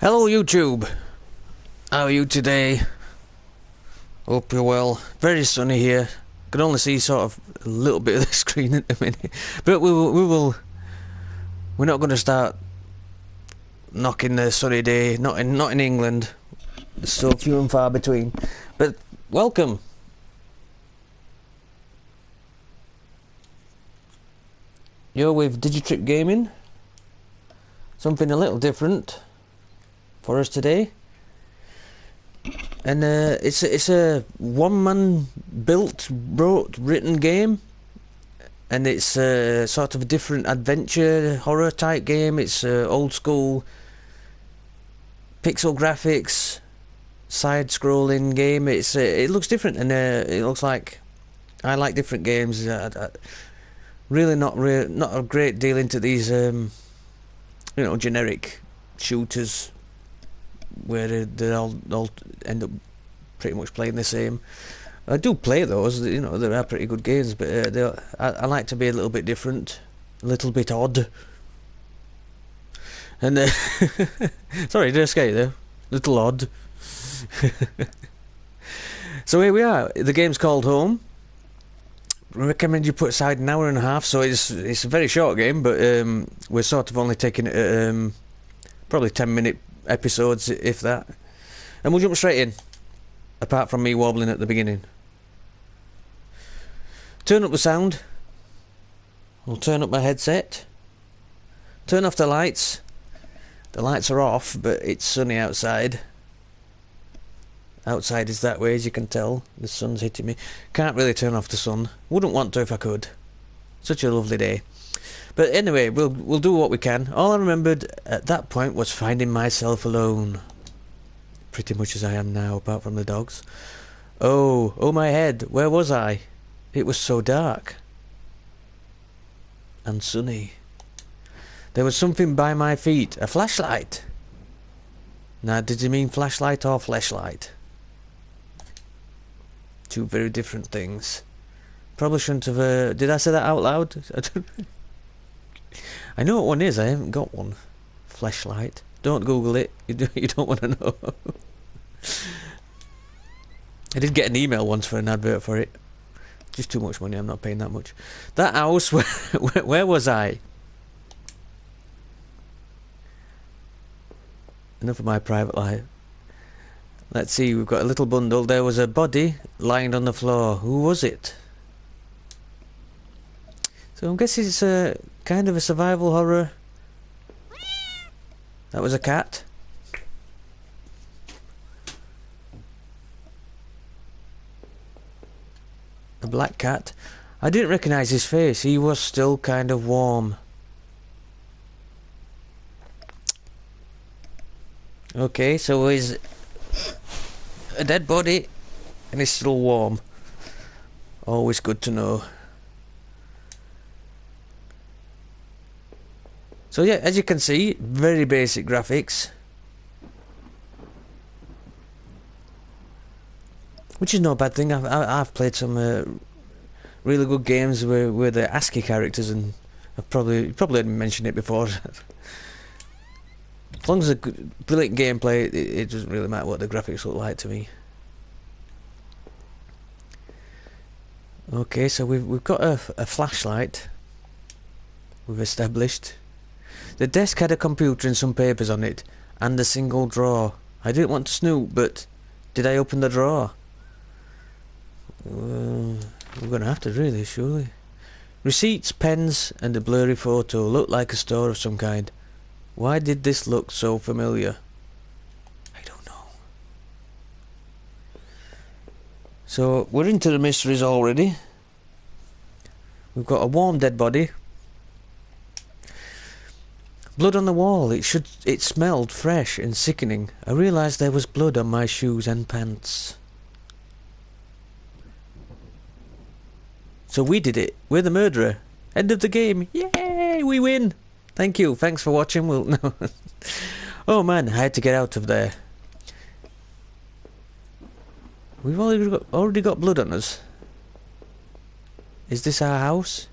Hello YouTube, how are you today? Hope you're well. Very sunny here. Can only see sort of a little bit of the screen at the minute, but we're not going to start knocking the sunny day. Not in England. It's so few and far between. But welcome. You're with DigiTripGaming. Something a little different for us today, and it's a one-man built, written game, and it's sort of a different adventure horror type game. It's old school pixel graphics, side-scrolling game. It looks different, and it looks like I like different games. Really not a great deal into these generic shooters where they all end up pretty much playing the same. I do play those, they are pretty good games, but I like to be a little bit different, a little bit odd. And sorry, did I scare you there? Little odd. So here we are. The game's called Home. I recommend you put aside an hour and a half, so it's a very short game, but we're sort of only taking it at probably 10-minute episodes, if that, and we'll jump straight in, apart from me wobbling at the beginning. Turn up the sound. We'll turn up my headset. Turn off the lights. The lights are off, but it's sunny outside. Outside is that way, as you can tell. The sun's hitting me. Can't really turn off the sun. Wouldn't want to if I could. Such a lovely day. But anyway, we'll do what we can. All I remembered at that point was finding myself alone. Pretty much as I am now, apart from the dogs. Oh my head, where was I? It was so dark. And sunny. There was something by my feet. A flashlight. Now, did you mean flashlight or fleshlight? Two very different things. Probably shouldn't have... did I say that out loud? I know what one is, I haven't got one. Fleshlight. Don't Google it, you don't want to know. I did get an email once for an advert for it. Just too much money, I'm not paying that much. That house, where was I? Enough of my private life. Let's see, we've got a little bundle. There was a body lying on the floor. Who was it? So I'm guessing it's a kind of a survival horror. That was a cat. A black cat. I didn't recognise his face. He was still kind of warm. Okay, so he's a dead body and he's still warm. Always good to know. So yeah, as you can see, very basic graphics, which is no bad thing. I've played some really good games where they're ASCII characters, and I've probably mentioned it before. As long as a brilliant gameplay, it doesn't really matter what the graphics look like to me. Okay, so we've got a flashlight. We've established. The desk had a computer and some papers on it, and a single drawer. I didn't want to snoop, but did I open the drawer? We're gonna have to, really, surely. Receipts, pens, and a blurry photo. Looked like a store of some kind. Why did this look so familiar? I don't know. So, we're into the mysteries already. We've got a warm dead body. Blood on the wall. It smelled fresh and sickening. I realised there was blood on my shoes and pants. So we did it. We're the murderer. End of the game. Yay! We win. Thank you. Thanks for watching. No. Oh man, I had to get out of there. We've already got blood on us. Is this our house?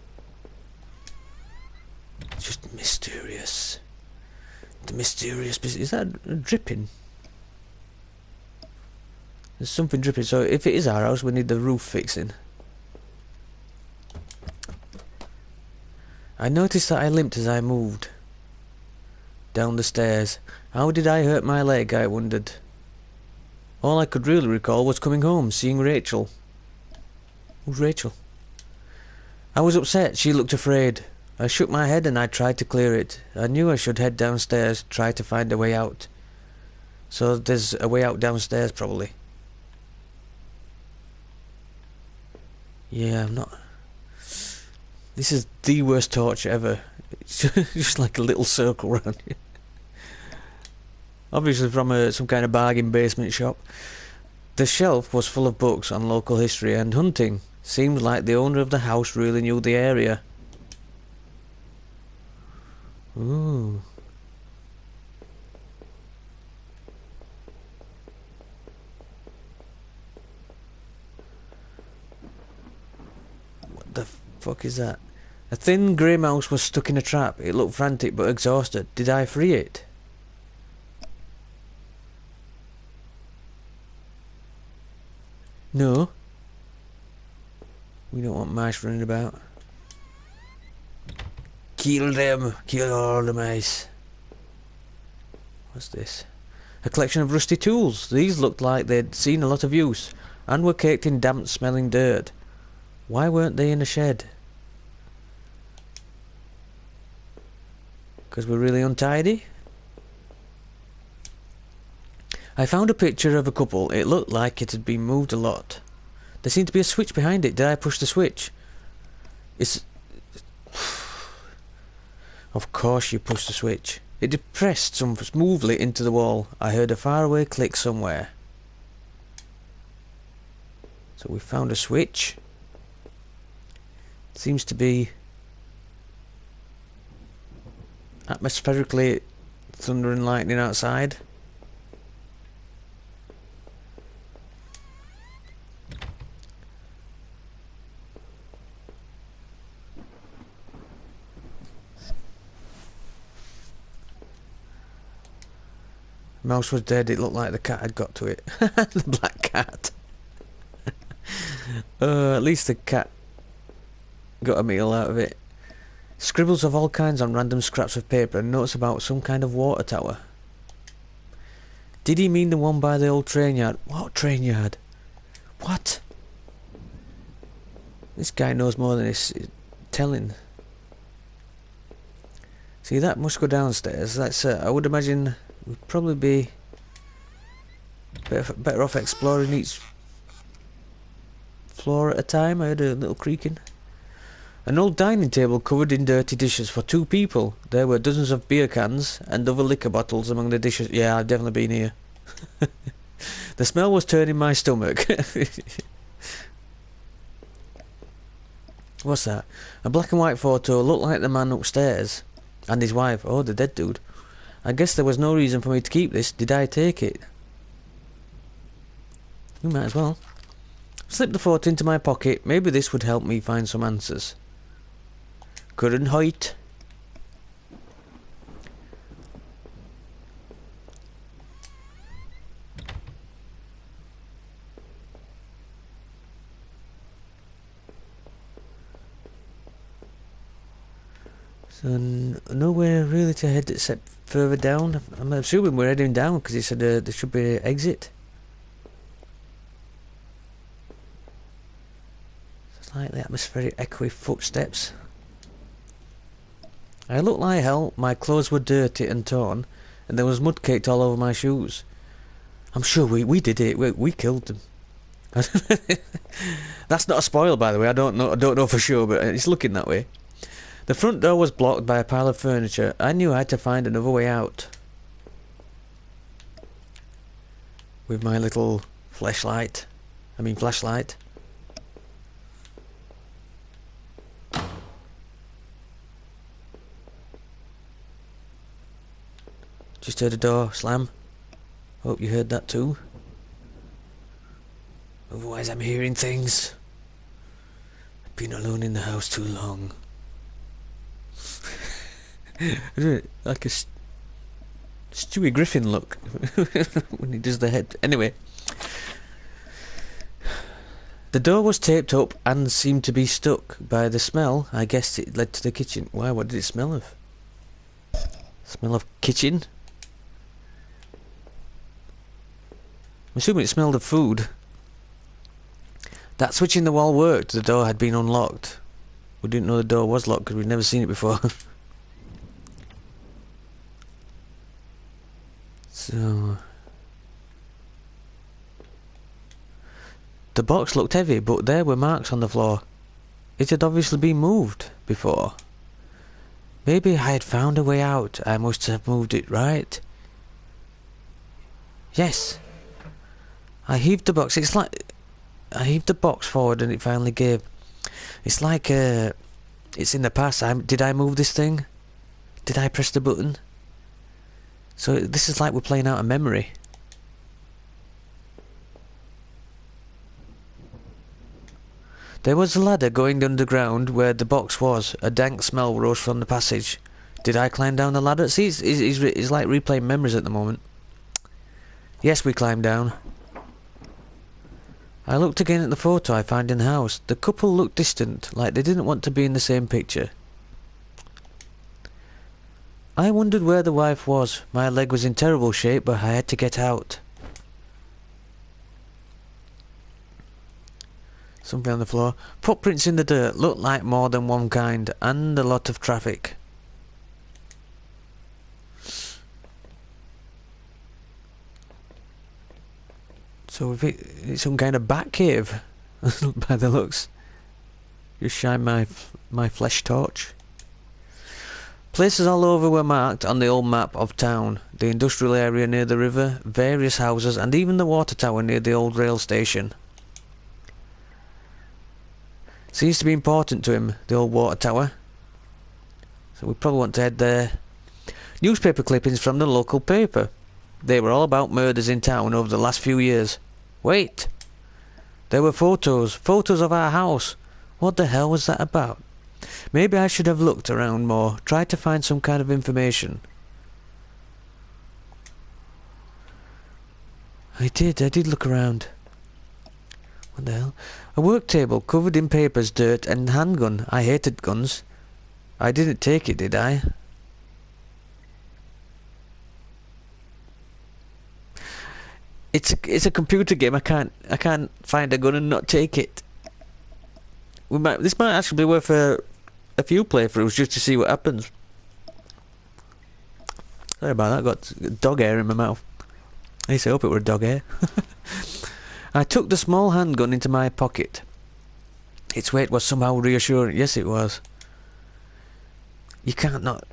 Just mysterious. The mysterious business. Is that dripping? There's something dripping, so if it is our house, we need the roof fixing. I noticed that I limped as I moved down the stairs. How did I hurt my leg, I wondered. All I could really recall was coming home, seeing Rachel. Who's Rachel? I was upset, she looked afraid. I shook my head and I tried to clear it. I knew I should head downstairs, try to find a way out. So there's a way out downstairs, probably. Yeah, I'm not... This is the worst torture ever. It's just like a little circle around you. Obviously from some kind of bargain basement shop. The shelf was full of books on local history and hunting. Seemed like the owner of the house really knew the area. Ooh. What the fuck is that? A thin grey mouse was stuck in a trap. It looked frantic but exhausted. Did I free it? No. We don't want mice running about. Kill them! Kill all the mice. What's this? A collection of rusty tools. These looked like they'd seen a lot of use and were caked in damp smelling dirt. Why weren't they in a shed? Because we're really untidy? I found a picture of a couple. It looked like it had been moved a lot. There seemed to be a switch behind it. Did I push the switch? It's... Of course you pushed the switch. It depressed smoothly into the wall. I heard a faraway click somewhere. So we found a switch. It seems to be atmospherically thunder and lightning outside. Mouse was dead. It looked like the cat had got to it. The black cat. At least the cat got a meal out of it. Scribbles of all kinds on random scraps of paper and notes about some kind of water tower. Did he mean the one by the old train yard? What train yard? What? This guy knows more than he's telling. See, that must go downstairs. That's I would imagine we'd probably be better off exploring each floor at a time. I heard a little creaking. An old dining table covered in dirty dishes for 2 people. There were dozens of beer cans and other liquor bottles among the dishes. Yeah, I've definitely been here. The smell was turning my stomach. What's that? A black and white photo. Looked like the man upstairs and his wife. Oh, the dead dude. I guess there was no reason for me to keep this. Did I take it? We might as well. Slip the photo into my pocket. Maybe this would help me find some answers. Current height. So nowhere really to head except further down. I'm assuming we're heading down because he said there should be an exit. Slightly atmospheric echoey footsteps. I looked like hell. My clothes were dirty and torn, and there was mud caked all over my shoes. I'm sure we did it. We killed them. That's not a spoiler, by the way. I don't know for sure, but it's looking that way. The front door was blocked by a pile of furniture. I knew I had to find another way out. With my little flashlight. Just heard a door slam. Hope you heard that too. Otherwise I'm hearing things. I've been alone in the house too long. Like Stewie Griffin look when he does the head. Anyway, the door was taped up and seemed to be stuck. By the smell, I guessed it led to the kitchen. Why? What did it smell of? Smell of kitchen? I'm assuming it smelled of food. That switch in the wall worked. The door had been unlocked. We didn't know the door was locked because we'd never seen it before. So... the box looked heavy, but there were marks on the floor. It had obviously been moved before. Maybe I had found a way out. I must have moved it, right? Yes. I heaved the box. It's like... I heaved the box forward and it finally gave. It's like, it's in the past. Did I move this thing? Did I press the button? So this is like we're playing out a memory. There was a ladder going underground where the box was. A dank smell rose from the passage. Did I climb down the ladder? See, it's like replaying memories at the moment. Yes, we climbed down. I looked again at the photo I found in the house. The couple looked distant, like they didn't want to be in the same picture. I wondered where the wife was. My leg was in terrible shape, but I had to get out. Something on the floor. Footprints in the dirt. Looked like more than one kind, and a lot of traffic. So if it's some kind of bat cave, by the looks. Just shine my flesh torch. Places all over were marked on the old map of town. The industrial area near the river, various houses, and even the water tower near the old rail station. Seems to be important to him, the old water tower. So we probably want to head there. Newspaper clippings from the local paper. They were all about murders in town over the last few years. Wait! There were photos of our house. What the hell was that about? Maybe I should have looked around more, tried to find some kind of information. I did look around. What the hell? A work table covered in papers, dirt, and handgun. I hated guns. I didn't take it, did I? It's a computer game. I can't find a gun and not take it. This might actually be worth a few playthroughs just to see what happens. Sorry about that. Got dog hair in my mouth. At least I hope it were dog hair. I took the small handgun into my pocket. Its weight was somehow reassuring. Yes, it was. You can't not...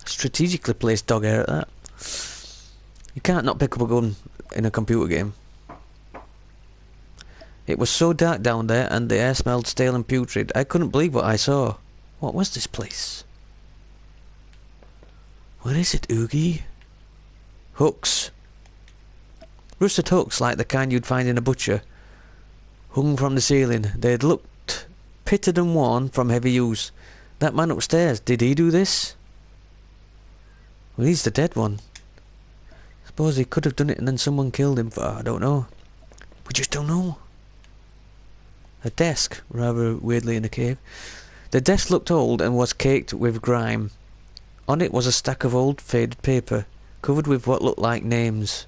Strategically placed dog hair at that. You can't not pick up a gun in a computer game. It was so dark down there and the air smelled stale and putrid. I couldn't believe what I saw. What was this place? What is it, Oogie? Hooks. Rusted hooks like the kind you'd find in a butcher. Hung from the ceiling. They'd looked pitted and worn from heavy use. That man upstairs, did he do this? Well, he's the dead one. Suppose he could have done it and then someone killed him for... I don't know. We just don't know. A desk, rather weirdly in a cave. The desk looked old and was caked with grime. On it was a stack of old faded paper, covered with what looked like names.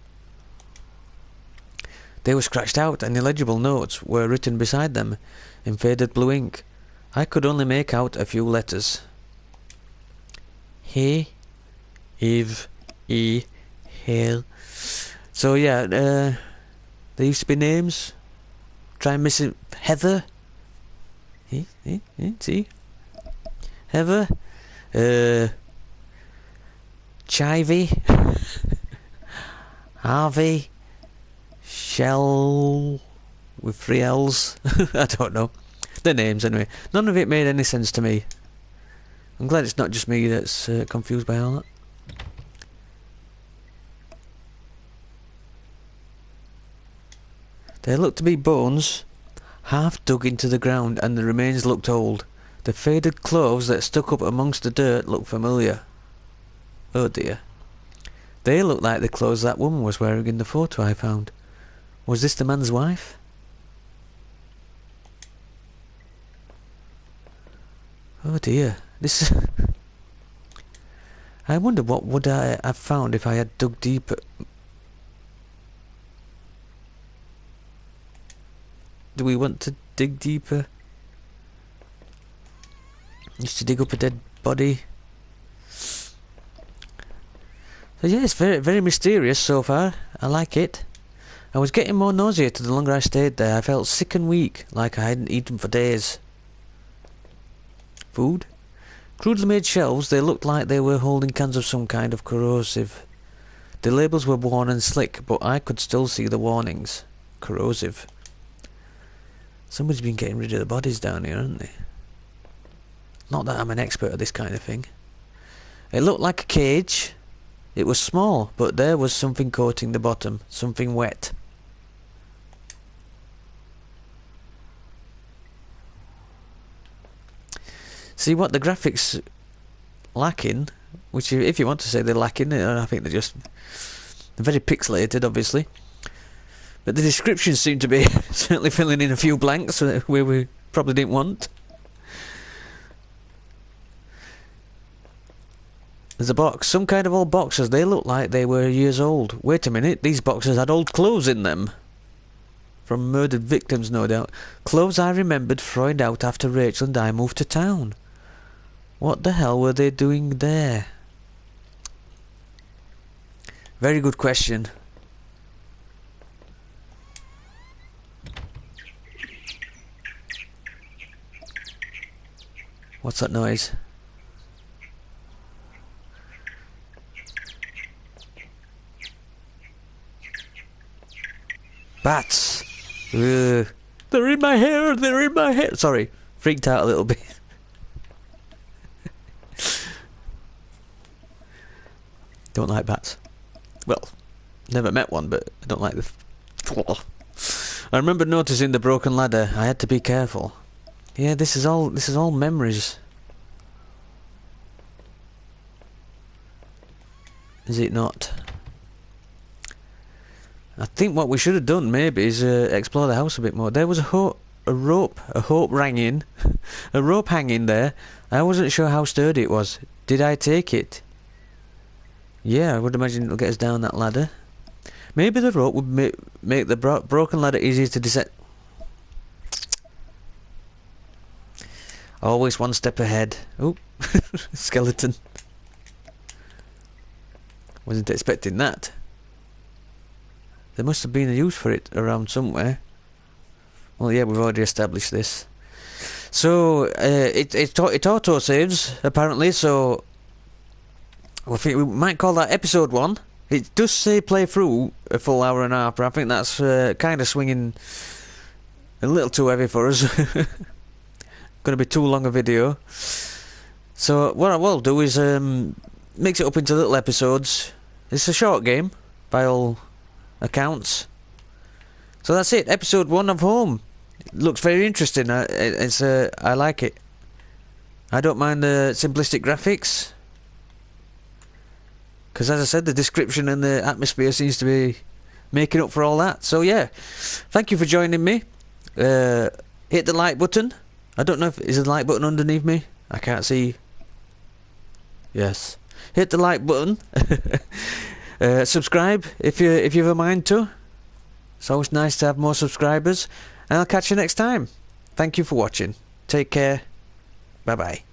They were scratched out and illegible notes were written beside them in faded blue ink. I could only make out a few letters. He, Eve, E, Hale. So yeah, there used to be names. Try and miss it. Heather. See? Heather. Chivy. Harvey. Shell. With 3 L's. I don't know. The names anyway. None of it made any sense to me. I'm glad it's not just me that's confused by all that. There looked to be bones, half dug into the ground, and the remains looked old. The faded clothes that stuck up amongst the dirt look familiar. Oh dear. They look like the clothes that woman was wearing in the photo I found. Was this the man's wife? Oh dear. This... I wonder what would I have found if I had dug deeper. Do we want to dig deeper? Used to dig up a dead body. So yeah, it's very, very mysterious so far. I like it. I was getting more nauseated the longer I stayed there. I felt sick and weak, like I hadn't eaten for days. Food? Crudely made shelves, they looked like they were holding cans of some kind of corrosive. The labels were worn and slick, but I could still see the warnings. Corrosive. Somebody's been getting rid of the bodies down here, hasn't they? Not that I'm an expert at this kind of thing. It looked like a cage. It was small, but there was something coating the bottom. Something wet. See what the graphics lacking, which if you want to say they're lacking, I think they're very pixelated, obviously. But the descriptions seem to be certainly filling in a few blanks where we probably didn't want. There's a box, some kind of old boxes. They look like they were years old. Wait a minute, these boxes had old clothes in them. From murdered victims, no doubt. Clothes I remembered throwing out after Rachel and I moved to town. What the hell were they doing there? Very good question. What's that noise? Bats! Ugh. They're in my hair! They're in my hair! Sorry, freaked out a little bit. Don't like bats. Well, never met one, but I don't like the... I remember noticing the broken ladder. I had to be careful. Yeah, this is all memories. Is it not? I think what we should have done maybe is explore the house a bit more. There was a rope hanging there. I wasn't sure how sturdy it was. Did I take it? Yeah, I would imagine it'll get us down that ladder. Maybe the rope would make the broken ladder easier to descend. Always one step ahead. Oh, skeleton. Wasn't expecting that. There must have been a use for it around somewhere. Well, yeah, we've already established this. So, it auto-saves, apparently, so... I think we might call that episode 1. It does say play through a full hour and a half, but I think that's kind of swinging a little too heavy for us. Going to be too long a video. So, what I will do is mix it up into little episodes. It's a short game, by all accounts. So that's it, episode 1 of Home. It looks very interesting. I like it. I don't mind the simplistic graphics, because as I said, the description and the atmosphere seems to be making up for all that. So yeah, thank you for joining me. Hit the like button. I don't know if is the like button underneath me. I can't see. Yes, hit the like button. Subscribe if you've a mind to. It's always nice to have more subscribers, and I'll catch you next time. Thank you for watching. Take care. Bye bye.